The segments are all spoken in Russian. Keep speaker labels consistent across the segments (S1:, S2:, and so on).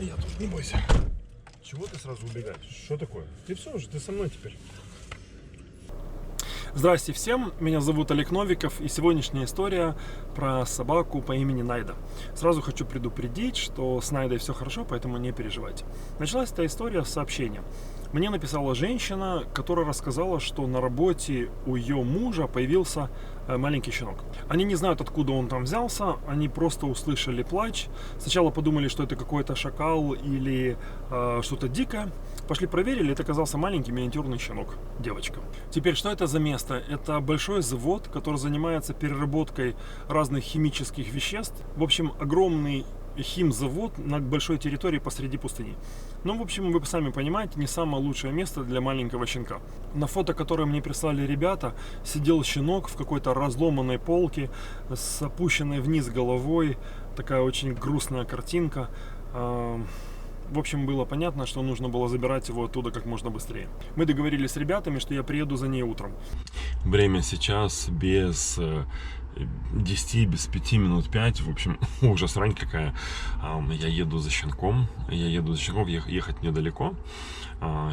S1: Я тут, не бойся. Чего ты сразу убегаешь? Что такое? Ты все уже, ты со мной теперь.
S2: Здрасте всем, меня зовут Олег Новиков, и сегодняшняя история про собаку по имени Найда. Сразу хочу предупредить, что с Найдой все хорошо, поэтому не переживайте. Началась эта история с сообщения. Мне написала женщина, которая рассказала, что на работе у ее мужа появился маленький щенок. Они не знают, откуда он там взялся, они просто услышали плач. Сначала подумали, что это какой-то шакал или что-то дикое. Пошли проверили, это оказался маленький миниатюрный щенок, девочка. Теперь, что это за место? Это большой завод, который занимается переработкой разных химических веществ. В общем, огромный химзавод на большой территории посреди пустыни. Ну, в общем, вы сами понимаете, не самое лучшее место для маленького щенка. На фото, которое мне прислали ребята, сидел щенок в какой-то разломанной полке с опущенной вниз головой. Такая очень грустная картинка. В общем, было понятно, что нужно было забирать его оттуда как можно быстрее. Мы договорились с ребятами, что я приеду за ней утром.
S1: Время сейчас без 10, без 5 минут 5. В общем, ужас, рань какая. Я еду за щенком. Ехать недалеко.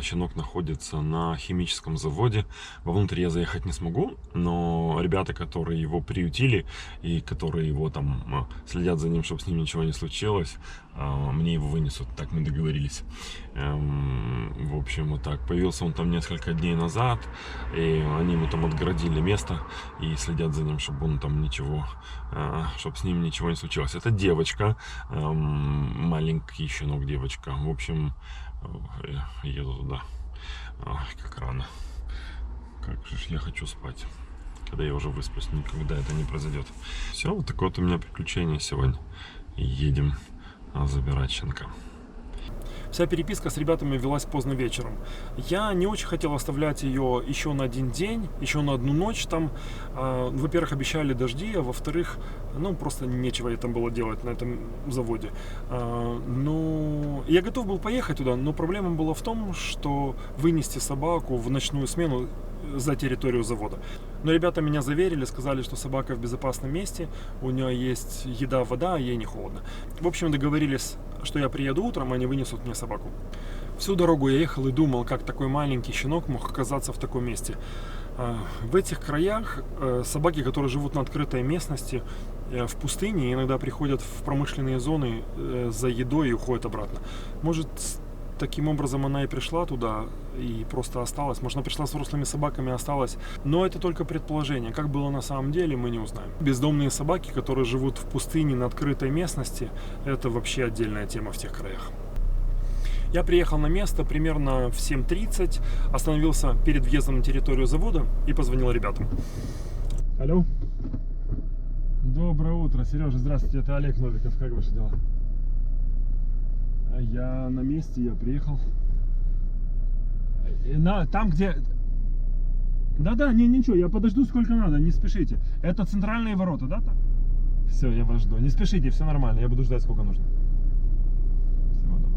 S1: Щенок находится на химическом заводе. Вовнутрь я заехать не смогу, но ребята, которые его приютили и которые его там следят за ним, чтобы с ним ничего не случилось, мне его вынесут. Так мы договорились. В общем, вот так. Появился он там несколько дней назад, и они ему там отгородили место и следят за ним, чтобы он там ничего, чтобы с ним ничего не случилось. Это девочка, маленький щенок, девочка. В общем, еду туда. Как рано. Как же я хочу спать. Когда я уже высплюсь, никогда это не произойдет. Все, вот такое вот у меня приключение сегодня. Едем забирать щенка.
S2: Вся переписка с ребятами велась поздно вечером. Я не очень хотел оставлять ее еще на один день, еще на одну ночь там. Во-первых, обещали дожди, а во-вторых, просто нечего ей там было делать на этом заводе. Я готов был поехать туда, но проблема была в том, что вынести собаку в ночную смену за территорию завода. Но ребята меня заверили, сказали, что собака в безопасном месте, у нее есть еда, вода, а ей не холодно. В общем, договорились, что я приеду утром, они вынесут мне собаку. Всю дорогу я ехал и думал, как такой маленький щенок мог оказаться в таком месте. В этих краях собаки, которые живут на открытой местности, в пустыне, иногда приходят в промышленные зоны за едой и уходят обратно. Может, таким образом она и пришла туда и просто осталась. Может, она пришла с взрослыми собаками и осталась. Но это только предположение. Как было на самом деле, мы не узнаем. Бездомные собаки, которые живут в пустыне на открытой местности, это вообще отдельная тема в тех краях. Я приехал на место примерно в 7:30, остановился перед въездом на территорию завода и позвонил ребятам. Алло. Доброе утро, Сережа, здравствуйте, это Олег Новиков. Как ваши дела? Я на месте, я приехал. Там, где... Да, ничего, я подожду сколько надо, не спешите. Это центральные ворота, да? Так? Все, я вас жду. Не спешите, все нормально, я буду ждать сколько нужно. Всего доброго.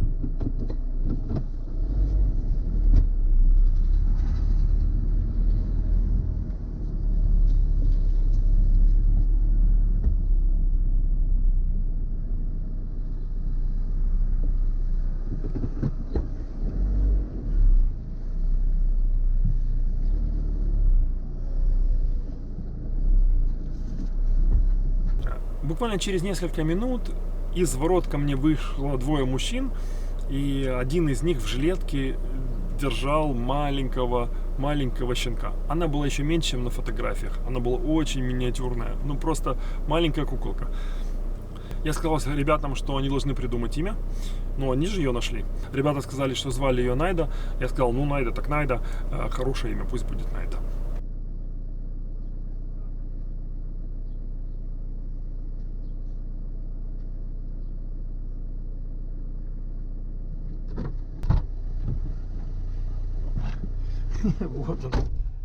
S2: Буквально через несколько минут из ворот ко мне вышло двое мужчин, и один из них в жилетке держал маленького щенка. Она была еще меньше, чем на фотографиях. Она была очень миниатюрная, просто маленькая куколка. Я сказал ребятам, что они должны придумать имя, но они же ее нашли. Ребята сказали, что звали ее Найда. Я сказал, Найда так Найда, хорошее имя, пусть будет Найда.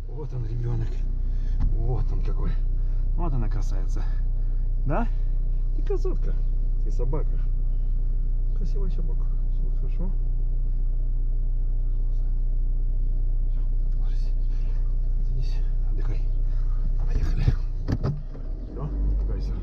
S2: Вот он ребенок. Вот он какой. Вот она красавица. Да? Ты красотка. Ты собака. Красивая собака. Все хорошо. Все, ложись. Садись, отдыхай. Поехали. Все, пугайся.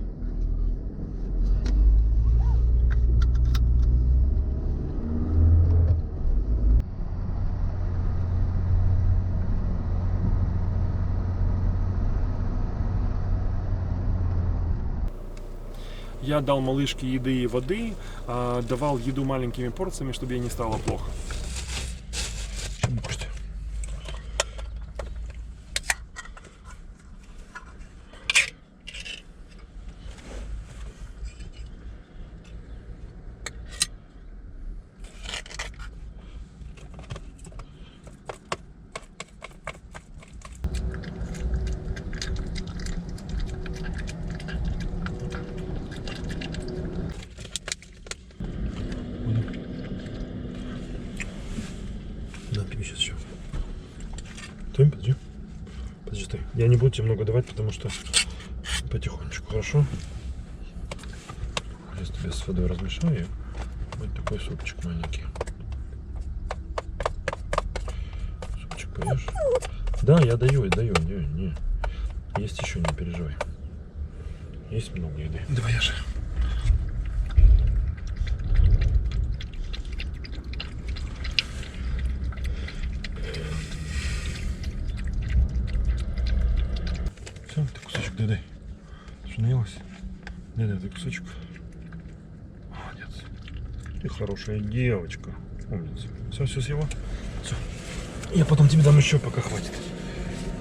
S2: Я дал малышке еды и воды, давал еду маленькими порциями, чтобы ей не стало плохо.
S1: Да, тебе сейчас еще. Стой, подожди. Подожди, стой. Я не буду тебе много давать, потому что потихонечку, хорошо? Сейчас тебе с водой размешаю. Вот такой супчик маленький. Супчик поешь? Да, я даю. Не. Есть еще, не переживай. Есть много еды. Давай, Яша. Все, ты кусочек дай. Что, наелась? Дай, ты кусочек. Молодец. Ты хорошая девочка. Умница. Все съела? Все. Я потом тебе дам еще, пока хватит.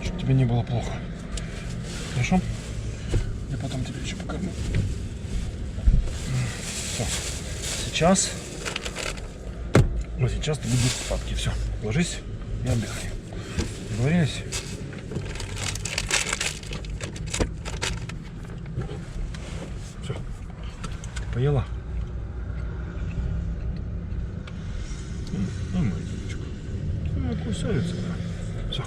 S1: Чтобы тебе не было плохо. Хорошо? Я потом тебе еще покормлю. Все. Сейчас. Вот сейчас ты будешь спадки. Все. Ложись и отдыхай. Договорились? Все. Поела? Ну, моя девочка. Ну, кусается, да. Все.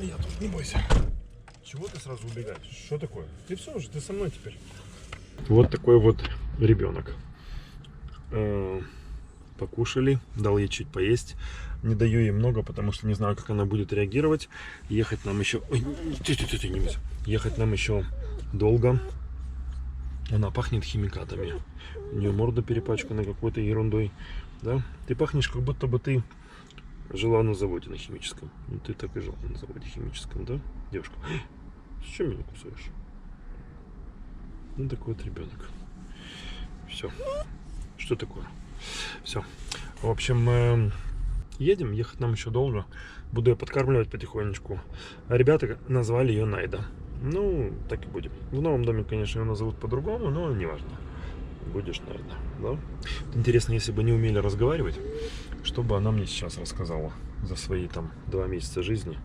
S1: Я тут, не бойся. Чего ты сразу убегаешь? Что такое? Ты все уже, ты со мной теперь. Вот такой вот ребенок. Покушали, дал ей чуть поесть. Не даю ей много, потому что не знаю, как она будет реагировать. Ехать нам еще... Ой, не бойся. Ехать нам еще долго. Она пахнет химикатами. У нее морда перепачкана какой-то ерундой. Да? Ты пахнешь, как будто бы ты жила на заводе на химическом. Ну, ты так и жила на заводе химическом, да, девушка? С чем меня кусаешь? Ну, такой вот ребенок. Все. Что такое? Все. В общем, едем. Ехать нам еще долго. Буду ее подкармливать потихонечку. А ребята назвали ее Найда. Ну, так и будем. В новом доме, конечно, ее назовут по-другому, но не важно. Будешь Найда, да? Интересно, если бы не умели разговаривать, что бы она мне сейчас рассказала за свои там 2 месяца жизни.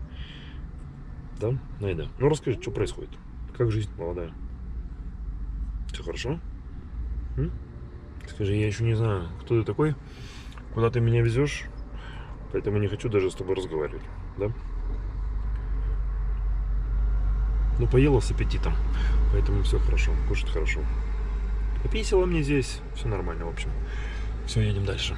S1: Да, Найда? Ну, расскажи, что происходит? Как жизнь молодая? Все хорошо? Скажи, я еще не знаю, кто ты такой, куда ты меня везешь, поэтому не хочу даже с тобой разговаривать, да? Ну, поела с аппетитом, поэтому все хорошо, кушать хорошо. Пописала мне здесь, все нормально, в общем. Все, едем дальше.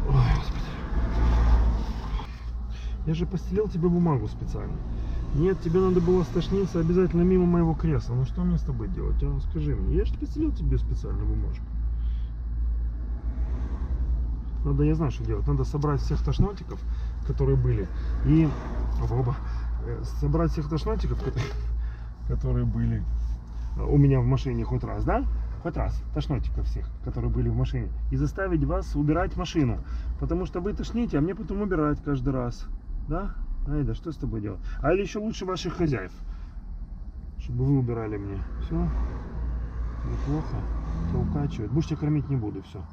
S1: Ой, Господи. Я же постелил тебе бумагу специально. Нет, тебе надо было стошниться обязательно мимо моего кресла. Ну что мне с тобой делать? А, скажи мне. Я же постелил тебе специальную бумажку. Надо, я знаю, что делать. Надо собрать всех тошнотиков, которые были. И собрать всех тошнотиков, которые были у меня в машине хоть раз, да? Хоть раз. Тошнотиков всех, которые были в машине. И заставить вас убирать машину. Потому что вы тошните, а мне потом убирать каждый раз. Да? Айда, что с тобой делать? А или еще лучше ваших хозяев. Чтобы вы убирали мне. Все? Тебе плохо? Тебя укачивает. Больше тебя кормить не буду, все.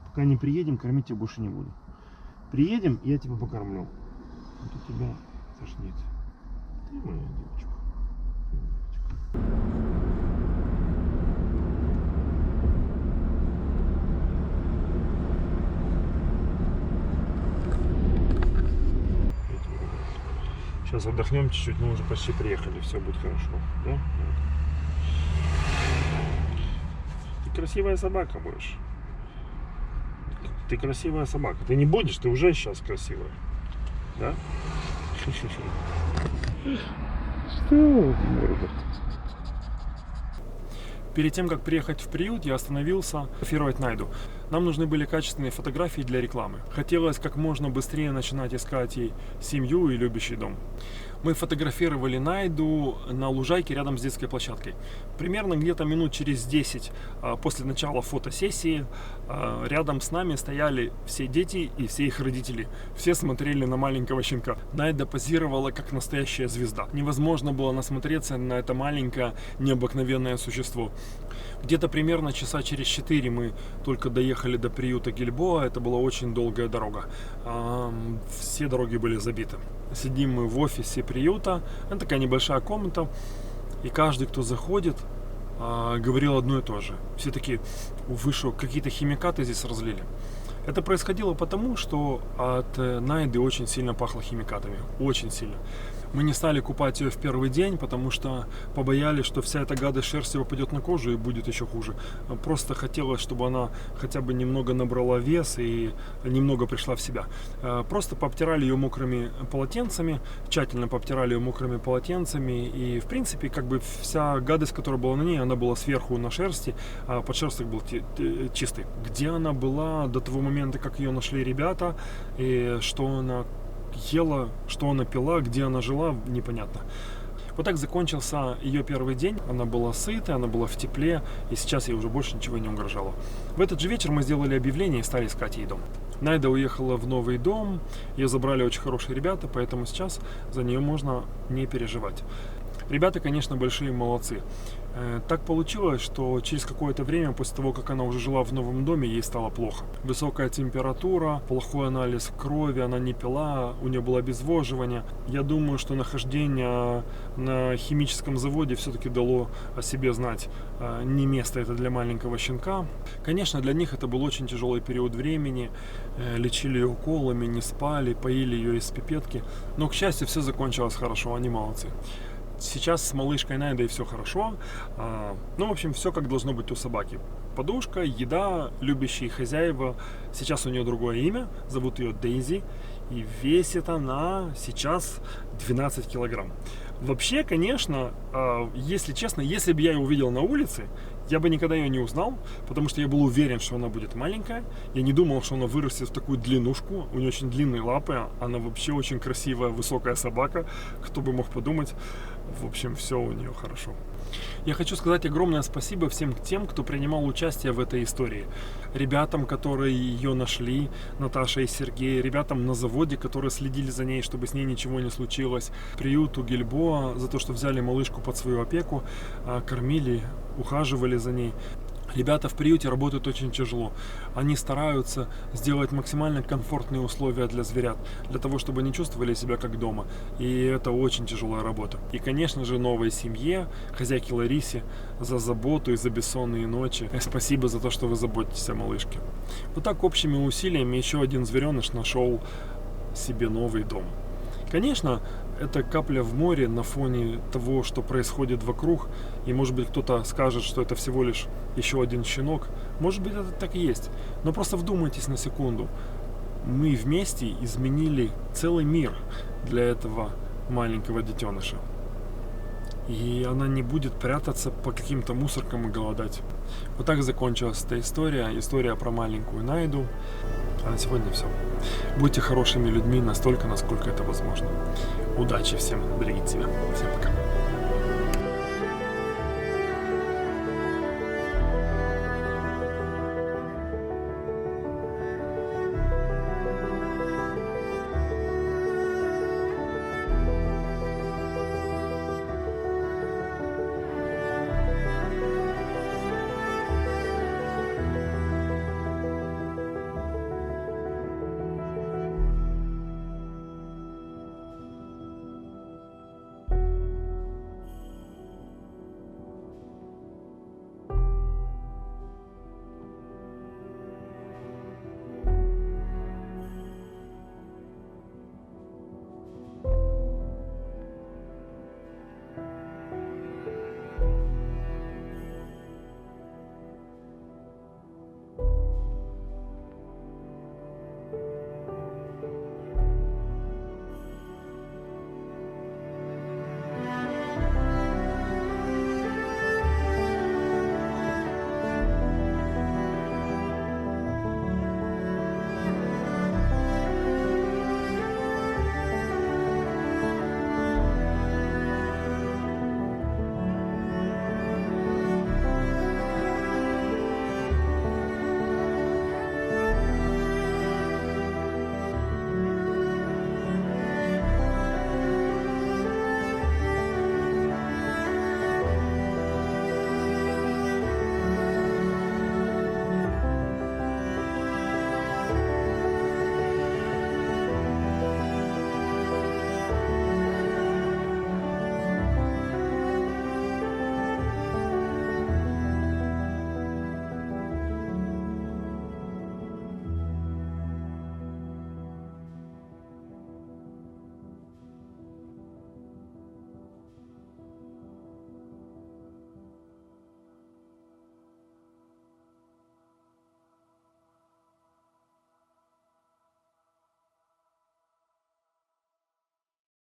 S1: Пока не приедем, кормить тебя больше не буду. Приедем, я тебя покормлю. Вот у тебя тошнит. Моя девочка. Сейчас отдохнем чуть-чуть, мы уже почти приехали, все будет хорошо. Да? Вот. Ты красивая собака будешь. Ты красивая собака. Ты не будешь, ты уже сейчас красивая. Да? Что?
S2: Перед тем, как приехать в приют, я остановился фотографировать Найду. Нам нужны были качественные фотографии для рекламы. Хотелось как можно быстрее начинать искать ей семью и любящий дом. Мы фотографировали Найду на лужайке рядом с детской площадкой. Примерно где-то минут через 10 после начала фотосессии рядом с нами стояли все дети и все их родители. Все смотрели на маленького щенка. Найда позировала как настоящая звезда. Невозможно было насмотреться на это маленькое необыкновенное существо. Где-то примерно часа через 4 мы только доехали до приюта Гильбоа. Это была очень долгая дорога. Все дороги были забиты. Сидим мы в офисе приюта. Это такая небольшая комната. И каждый, кто заходит, говорил одно и то же. Все такие: вышел, какие-то химикаты здесь разлили. Это происходило потому, что от Найды очень сильно пахло химикатами. Очень сильно. Мы не стали купать ее в первый день, потому что побоялись, что вся эта гадость шерсти попадет на кожу и будет еще хуже. Просто хотелось, чтобы она хотя бы немного набрала вес и немного пришла в себя. Просто пообтирали ее мокрыми полотенцами, тщательно пообтирали ее мокрыми полотенцами. И, в принципе, как бы вся гадость, которая была на ней, она была сверху на шерсти, а подшерсток был чистый. Где она была до того момента, как ее нашли ребята, и что она ела, что она пила, где она жила, непонятно. Вот так закончился ее первый день. Она была сыта, она была в тепле, и сейчас ей уже больше ничего не угрожало. В этот же вечер мы сделали объявление и стали искать ей дом. Найда уехала в новый дом, ее забрали очень хорошие ребята, поэтому сейчас за нее можно не переживать. Ребята, конечно, большие молодцы. Так получилось, что через какое-то время, после того, как она уже жила в новом доме, ей стало плохо. Высокая температура, плохой анализ крови, она не пила, у нее было обезвоживание. Я думаю, что нахождение на химическом заводе все-таки дало о себе знать. Не место это для маленького щенка. Конечно, для них это был очень тяжелый период времени. Лечили ее уколами, не спали, поили ее из пипетки. Но, к счастью, все закончилось хорошо, они молодцы. Сейчас с малышкой Найдой все хорошо. Ну, в общем, все как должно быть у собаки. Подушка, еда, любящие хозяева. Сейчас у нее другое имя. Зовут ее Дейзи. И весит она сейчас 12 килограмм. Вообще, конечно, если честно, если бы я ее увидел на улице, я бы никогда ее не узнал, потому что я был уверен, что она будет маленькая. Я не думал, что она вырастет в такую длиннушку. У нее очень длинные лапы. Она вообще очень красивая, высокая собака. Кто бы мог подумать. В общем, все у нее хорошо. Я хочу сказать огромное спасибо всем тем, кто принимал участие в этой истории. Ребятам, которые ее нашли, Наташа и Сергей, ребятам на заводе, которые следили за ней, чтобы с ней ничего не случилось, приюту Гильбоа за то, что взяли малышку под свою опеку, кормили, ухаживали за ней. Ребята в приюте работают очень тяжело. Они стараются сделать максимально комфортные условия для зверят, для того, чтобы они чувствовали себя как дома. И это очень тяжелая работа. И, конечно же, новой семье, хозяйке Ларисе, за заботу и за бессонные ночи. Спасибо за то, что вы заботитесь о малышке. Вот так общими усилиями еще один звереныш нашел себе новый дом. Конечно, это капля в море на фоне того, что происходит вокруг. И, может быть, кто-то скажет, что это всего лишь еще один щенок. Может быть, это так и есть. Но просто вдумайтесь на секунду. Мы вместе изменили целый мир для этого маленького детеныша. И она не будет прятаться по каким-то мусоркам и голодать. Вот так закончилась эта история. История про маленькую Найду. А на сегодня все. Будьте хорошими людьми настолько, насколько это возможно. Удачи всем, берегите себя. Всем пока.